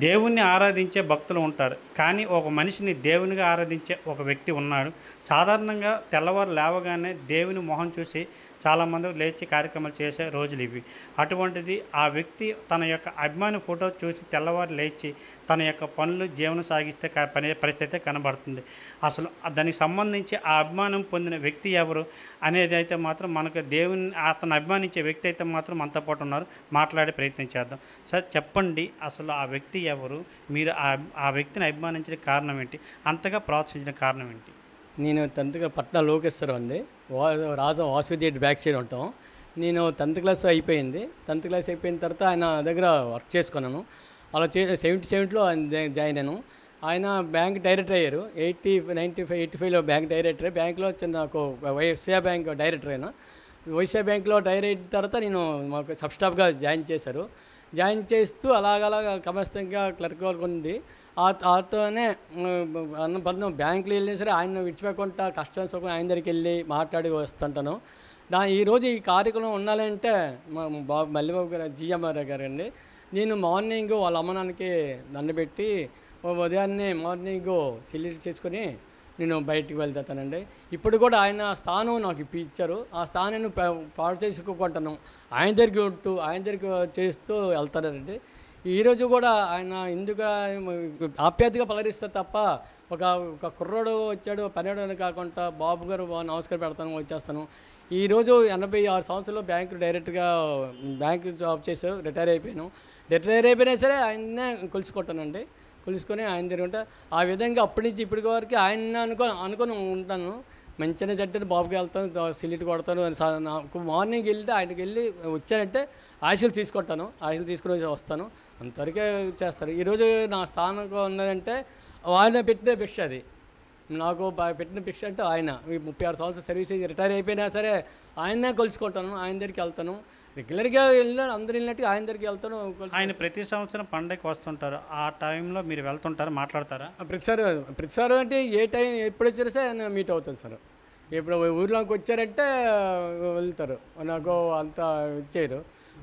దేవుణ్ణి ఆరాధించే భక్తులు ఉంటారు. కానీ ఒక మనిషిని దేవునిగా ఆరాధించే ఒక వ్యక్తి ఉన్నాడు. సాధారణంగా తెల్లవారు లేవగానే దేవుని మొహం చూసి చాలామంది లేచి కార్యక్రమాలు చేసే రోజులివి. అటువంటిది ఆ వ్యక్తి తన యొక్క అభిమాని ఫోటో చూసి తెల్లవారు లేచి తన యొక్క పనులు జీవనం సాగిస్తే పరిస్థితి కనబడుతుంది. అసలు దానికి సంబంధించి ఆ అభిమానం పొందిన వ్యక్తి ఎవరు అనేది అయితే మాత్రం మనకు దేవుని అతను అభిమానించే వ్యక్తి అయితే మాత్రం మనతో పాటు ఉన్నారు. మాట్లాడే ప్రయత్నం చేద్దాం. సార్ చెప్పండి, అసలు ఆ వ్యక్తి ఎవరు? మీరు ఆ వ్యక్తిని అభిమానించడానికి కారణం ఏంటి? అంతగా ప్రోత్సహించిన కారణం ఏంటి? నేను 10th పట్నా లోకేశ్వరం అండి. రాజం వాసుదేవ్ బ్యాక్ సైడ్ ఉంటాం. నేను 10th క్లాస్ అయిపోయింది. 10th క్లాస్ అయిపోయిన తర్వాత ఆయన దగ్గర వర్క్ చేసుకున్నాను. అలా 77లో ఆయన జాయిన్ అయ్యాను. ఆయన బ్యాంక్ డైరెక్టర్ అయ్యారు. 85లో బ్యాంక్ డైరెక్టర్. బ్యాంక్లో నాకు వైశ్య బ్యాంక్ డైరెక్టర్ అయినా. వైశ్య బ్యాంక్లో డైరెక్టర్ అయిన తర్వాత నేను మాకు సబ్ స్టాఫ్గా జాయిన్ చేశారు. జాయిన్ చేస్తూ అలాగలాగా కమస్తంగా క్లర్క్ వర్క్ ఉంది. ఆతోనే బంధం బ్యాంకులు వెళ్ళినా సరే ఆయన విడిచిపోకుండా కష్టం సుఖం ఆయన దగ్గరికి వెళ్ళి మాట్లాడి వస్తుంటాను. ఈరోజు ఈ కార్యక్రమం ఉండాలంటే మా బాబు మల్లిబాబు గారు జిఎంఆర్ గారు అండి. నేను మార్నింగ్ వాళ్ళ అమ్మ నాన్నకి దండబెట్టి ఉదయాన్నే మార్నింగ్ సెల్యూట్ చేసుకొని నేను బయటికి వెళ్తానండి. ఇప్పుడు కూడా ఆయన స్థానం నాకు ఇచ్చారు. ఆ స్థానాన్ని పాడు చేసుకోకుంటాను. ఆయన దగ్గరికి ఉంటూ ఆయన దగ్గరికి చేస్తూ వెళ్తానండి. ఈరోజు కూడా ఆయన ఎందుకు ఆప్యాయతగా పలకరిస్తే తప్ప ఒక కుర్రోడు వచ్చాడు పనివాడు కాకుండా బాబు గారు నమస్కారం పెడతాను వచ్చేస్తాను. ఈరోజు 86 సంవత్సరాలు బ్యాంకు డైరెక్ట్గా బ్యాంకు జాబ్ చేసావు, రిటైర్ అయిపోయాను. రిటైర్ అయిపోయినా సరే ఆయన్నే కొలుసుకుంటానండి. కొలుసుకొని ఆయన దగ్గర ఆ విధంగా అప్పటి నుంచి ఇప్పటి వరకు ఆయన అనుకొని ఉంటాను. మంచిగా చెడ్డని బాబుకి వెళ్తాను, సిలిట్ కొడతాను. నాకు మార్నింగ్ వెళ్తే ఆయనకి వెళ్ళి వచ్చానంటే ఆశలు తీసుకుంటాను. ఆశలు తీసుకుని వస్తాను. అంతవరకే చేస్తారు. ఈరోజు నా స్థానంలో ఉన్నదంటే ఆయన పెట్టిన భిక్ష అది. నాకు పెట్టిన భిక్ష అంటే ఆయన 36 సంవత్సరాలు సర్వీస్ చేసి రిటైర్ అయిపోయినా సరే ఆయన్నే కొలుచుకుంటాను. ఆయన దగ్గరికి వెళ్తాను. రెగ్యులర్గా వెళ్ళినాను, అందరూ వెళ్ళినట్టుగా ఆయన దగ్గరికి వెళ్తాను. ఆయన ప్రతి సంవత్సరం పండగకి వస్తుంటారు. ఆ టైంలో మీరు వెళ్తుంటారా, మాట్లాడతారా? ప్రతిసారి అంటే ఏ టైం ఎప్పుడు వచ్చారు సార్ ఆయన మీట్ అవుతాను సార్. ఇప్పుడు ఊర్లోకి వచ్చారంటే వెళ్తారు. నాకు అంత ఇచ్చారు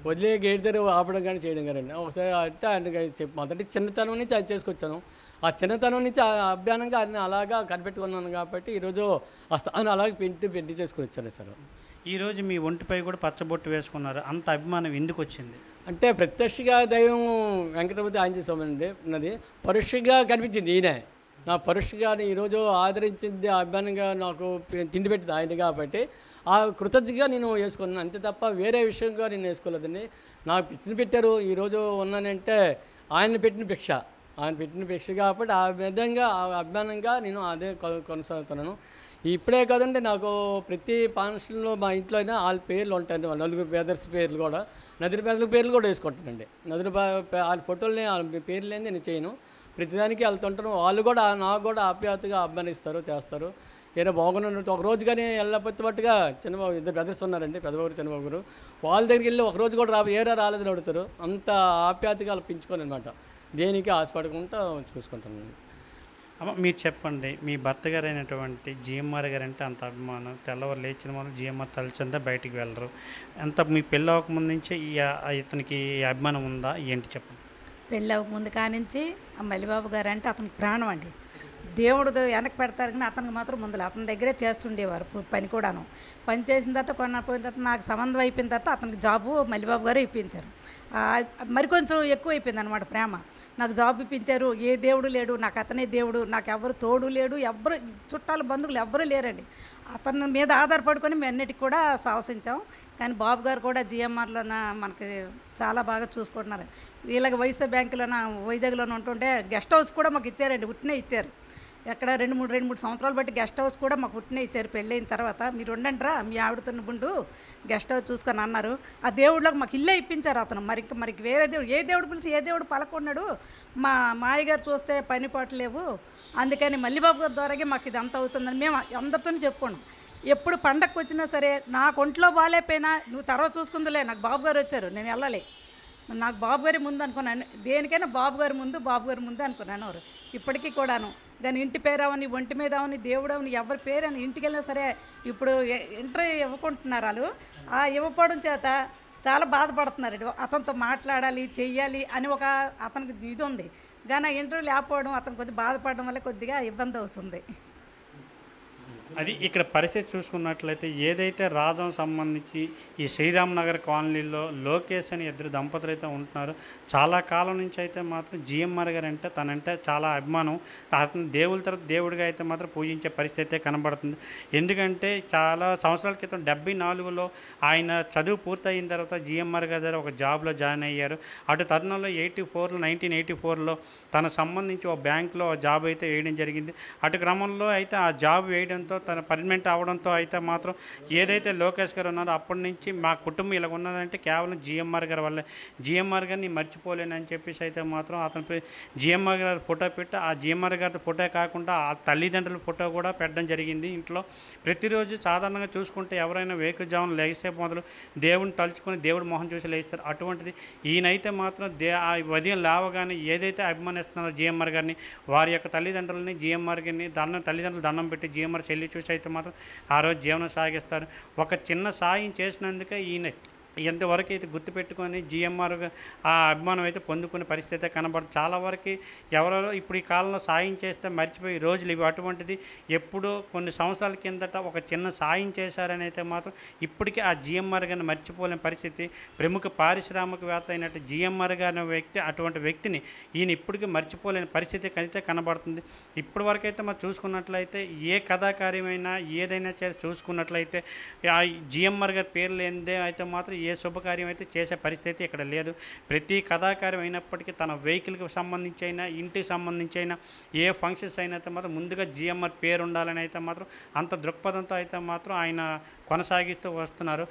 వదిలే గేట్ దగ్గర ఆపడం కానీ చేయడం కానీ ఒకసారి అంటే ఆయన మొదటి చిన్నతనం నుంచి అది చేసుకొచ్చాను. ఆ చిన్నతనం నుంచి అభ్యానంగా అన్ని అలాగా కనిపెట్టుకున్నాను కాబట్టి ఈరోజు ఆ స్థానం అలాగే పెట్టి చేసుకుని వచ్చాను సార్. ఈరోజు మీ ఒంటిపై కూడా పచ్చబొట్టు వేసుకున్నారు. అంత అభిమానం ఎందుకు వచ్చింది? అంటే ప్రత్యక్షంగా దైవం వెంకటపతి ఆంజనేయ స్వామి అండి ఉన్నది. పరోక్షంగా కనిపించింది ఈయనే. నా పరోక్షంగా ఈరోజు ఆదరించింది అభిమానంగా నాకు తిండి పెట్టింది ఆయన కాబట్టి ఆ కృతజ్ఞగా నేను వేసుకున్నాను. అంతే తప్ప వేరే విషయంగా నేను వేసుకోలేదండి. నాకు తిండి పెట్టారు, ఈరోజు ఉన్నానంటే ఆయన పెట్టిన భిక్ష. ఆయన పెట్టిన భిక్ష కాబట్టి ఆ విధంగా ఆ అభిమానంగా నేను అదే కొనసాగుతున్నాను. ఇప్పుడే కదండి నాకు ప్రతి ఫంక్షన్లో మా ఇంట్లో అయినా వాళ్ళ పేర్లు ఉంటాయండి. వాళ్ళ నలుగురు బ్రదర్స్ పేర్లు కూడా నదురు బ్రదర్స్ పేర్లు కూడా వేసుకుంటానండి. వాళ్ళ ఫోటోలని వాళ్ళ పేర్లు లేని నేను చేయను. ప్రతిదానికి వెళ్తుంటాను. వాళ్ళు కూడా నాకు కూడా ఆప్యాయతగా అభిమానిస్తారు, చేస్తారు. ఏదో బాగున్నట్టు ఒక రోజు కానీ వెళ్ళకపోతున్నట్టుగా చిన్నబాబు ఇద్దరు బ్రదర్స్ ఉన్నారండి, పెద్దబాబు చిన్నబాబు గారు. వాళ్ళ దగ్గరికి వెళ్ళి ఒక రోజు కూడా రాలేదని అడుగుతారు. అంత ఆప్యాయతగా వాళ్ళు పెంచుకొని అనమాట. దేనికి ఆశపడకుండా చూసుకుంటాను. అమ్మ మీరు చెప్పండి, మీ భర్త గారు అయినటువంటి జిఎంఆర్ గారు అంటే అంత అభిమానం. తెల్లవారు లేచిన వాళ్ళు జిఎంఆర్ తలచందా బయటికి వెళ్ళరు. ఎంత మీ పెళ్ళి అవ్వకముందు నుంచే ఇతనికి అభిమానం ఉందా ఏంటి చెప్పండి? పెళ్ళి అవ్వకముందు కానించి ఆ మల్లిబాబు గారు అంటే అతనికి ప్రాణం అండి. దేవుడు వెనక్కి పెడతారు కానీ అతనికి మాత్రం ముందులు అతని దగ్గరే చేస్తుండేవారు పని కూడాను. పని చేసిన తర్వాత పోయిన తర్వాత నాకు సంబంధం అయిపోయిన తర్వాత అతనికి జాబు మల్లిబాబు గారు ఇప్పించారు. మరి కొంచెం ఎక్కువ అయిపోయింది అనమాట ప్రేమ. నాకు జాబ్ ఇప్పించారు. ఏ దేవుడు లేడు, నాకు అతనే దేవుడు. నాకు ఎవరు తోడు లేడు, ఎవ్వరు చుట్టాలు బంధువులు ఎవ్వరూ లేరండి. అతని మీద ఆధారపడుకొని మేము అన్నిటికి కూడా సాహసించాం. కానీ బాబు గారు కూడా జిఎంఆర్లోన మనకి చాలా బాగా చూసుకుంటున్నారు. వీళ్ళకి వైశ్య బ్యాంకులోన వైజాగ్లోనే ఉంటుంటే గెస్ట్ హౌస్ కూడా మాకు ఇచ్చారండి, ఉట్టినే ఇచ్చారు. ఎక్కడ 2-3 సంవత్సరాలు బట్టి గెస్ట్ హౌస్ కూడా మాకు ఉట్టినే ఇచ్చారు. పెళ్ళైన తర్వాత మీరు ఉండండిరా మీ ఆవిడతో గుండు గెస్ట్ హౌస్ చూసుకొని అన్నారు. ఆ దేవుళ్ళకి మాకు ఇల్లే ఇప్పించారు అతను. మరికి వేరే దేవుడు ఏ దేవుడు పిలిచి ఏ దేవుడు పలకొన్నాడు. మా మాయగారు చూస్తే పని పాటు లేవు, అందుకని మల్లిబాబు గారి ద్వారాగే మాకు ఇది అంత అవుతుందని మేము అందరితోనే చెప్పుకున్నాం. ఎప్పుడు పండగకు వచ్చినా సరే నాకు ఒంట్లో బాగాలేకపోయినా నువ్వు తర్వాత చూసుకుందులే, నాకు బాబు గారు వచ్చారు, నేను వెళ్ళాలి, నాకు బాబు గారి ముందు అనుకున్నాను. దేనికైనా బాబు గారి ముందు అనుకున్నాను. ఇప్పటికీ కూడాను దాని ఇంటి పేరవని ఒంటి మీద అవని దేవుడవని ఎవరి పేరని ఇంటికి వెళ్ళినా సరే ఇప్పుడు ఎంట్రీ ఇవ్వకుంటున్నారు వాళ్ళు. ఆ ఇవ్వకపోవడం చేత చాలా బాధపడుతున్నారండి. అతనితో మాట్లాడాలి, చెయ్యాలి అని ఒక అతనికి ఇది ఉంది. కానీ ఆ ఇంటర్వ్యూ లేకపోవడం అతను కొద్దిగా బాధపడడం వల్ల కొద్దిగా ఇబ్బంది అవుతుంది. అది ఇక్కడ పరిస్థితి చూసుకున్నట్లయితే ఏదైతే రాజం సంబంధించి ఈ శ్రీరామ్ నగర్ కాలనీలో లోకేష్ అని ఇద్దరు దంపతులు అయితే ఉంటున్నారు. చాలా కాలం నుంచి అయితే మాత్రం జిఎంఆర్ గారు అంటే తనంటే చాలా అభిమానం. అతను దేవుల తర్వాత దేవుడిగా అయితే మాత్రం పూజించే పరిస్థితి అయితే కనబడుతుంది. ఎందుకంటే చాలా సంవత్సరాల క్రితం 74లో ఆయన చదువు పూర్తయిన తర్వాత జిఎంఆర్ గారి దగ్గర ఒక జాబ్లో జాయిన్ అయ్యారు. అటు తరుణంలో 1984లో తనకు సంబంధించి ఒక బ్యాంకులో జాబ్ అయితే వేయడం జరిగింది. అటు క్రమంలో అయితే ఆ జాబ్ వేయడంతో తన పర్మనెంట్ అవడంతో అయితే మాత్రం ఏదైతే లోకేష్ గారు ఉన్నారో అప్పటి నుంచి మా కుటుంబం ఇలా ఉన్నదంటే కేవలం జిఎంఆర్ గారి వల్లే. జిఎంఆర్ గారిని మర్చిపోలేను అని చెప్పేసి అయితే మాత్రం అతను జిఎంఆర్ గారి ఫోటో పెట్టి ఆ జిఎంఆర్ గారి ఫోటో కాకుండా ఆ తల్లిదండ్రుల ఫోటో కూడా పెట్టడం జరిగింది ఇంట్లో. ప్రతిరోజు సాధారణంగా చూసుకుంటే ఎవరైనా వేకువజామున లేస్తే మొదలు దేవుడిని తలుచుకొని దేవుడి మొహం చూసి లేస్తారు. అటువంటిది ఈయనైతే మాత్రం ఆ ఉదయం లేవగానే ఏదైతే అభిమానిస్తున్నారో జిఎంఆర్ గారిని, వారి యొక్క తల్లిదండ్రులని జిఎంఆర్ గారిని తల్లిదండ్రులు దండం పెట్టి జిఎంఆర్ చెల్లి చూసి అయితే మాత్రం ఆ రోజు జీవనం సాగిస్తారు. ఒక చిన్న సాయం చేసినందుకే ఈయన ఎంతవరకు అయితే గుర్తుపెట్టుకొని జిఎంఆర్ ఆ అభిమానం అయితే పొందుకునే పరిస్థితి అయితే కనబడుతుంది. చాలా వరకు ఎవరో ఇప్పుడు ఈ కాలంలో సాయం చేస్తే మర్చిపోయి రోజులు ఇవి. అటువంటిది ఎప్పుడో కొన్ని సంవత్సరాల కిందట ఒక చిన్న సాయం చేశారని అయితే మాత్రం ఇప్పటికీ ఆ జిఎంఆర్ గారిని మర్చిపోలేని పరిస్థితి. ప్రముఖ పారిశ్రామికవేత్త అయినట్టు జిఎంఆర్ గారి వ్యక్తి, అటువంటి వ్యక్తిని ఈయన ఇప్పటికీ మర్చిపోలేని పరిస్థితి అయితే కనబడుతుంది. ఇప్పటి వరకు అయితే మనం చూసుకున్నట్లయితే ఏ కథాకార్యమైనా ఏదైనా చూసుకున్నట్లయితే ఆ జిఎంఆర్ గారి పేరు లేనిదే అయితే మాత్రం ఏ శుభకార్యం అయితే చేసే పరిస్థితి ఇక్కడ లేదు. ప్రతి కథాకార్యం అయినప్పటికీ తన వెహికల్కి సంబంధించి అయినా, ఇంటికి సంబంధించి అయినా, ఏ ఫంక్షన్స్ అయినా అయితే మాత్రం ముందుగా జిఎంఆర్ పేరు ఉండాలని అయితే మాత్రం అంత దృక్పథంతో అయితే మాత్రం ఆయన కొనసాగిస్తూ వస్తున్నారు.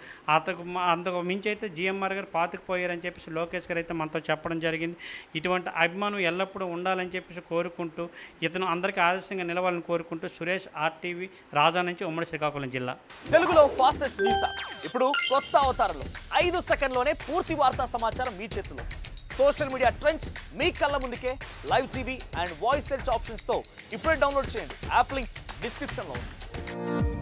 అంతకు మించి అయితే జిఎంఆర్ గారు పాతుకుపోయారని చెప్పేసి లోకేష్ గారు అయితే మనతో చెప్పడం జరిగింది. ఇటువంటి అభిమానం ఎల్లప్పుడూ ఉండాలని చెప్పేసి కోరుకుంటూ ఇతను అందరికీ ఆదర్శంగా నిలవాలని కోరుకుంటూ సురేష్, RTV, రాజా నుంచి ఉమ్మడి శ్రీకాకుళం జిల్లా. తెలుగులో ఫాస్టెస్ట్ న్యూస్ ఇప్పుడు కొత్త అవతారంలో 5 సెకండ్లోనే పూర్తి వార్తా సమాచారం మీ చేతిలో. సోషల్ మీడియా ట్రెండ్స్ మీ కళ్ళ ముందుకే live TV and voice search ఆప్షన్స్తో ఇప్పుడే డౌన్లోడ్ చేయండి. యాప్ లింక్ డిస్క్రిప్షన్లో ఉంది.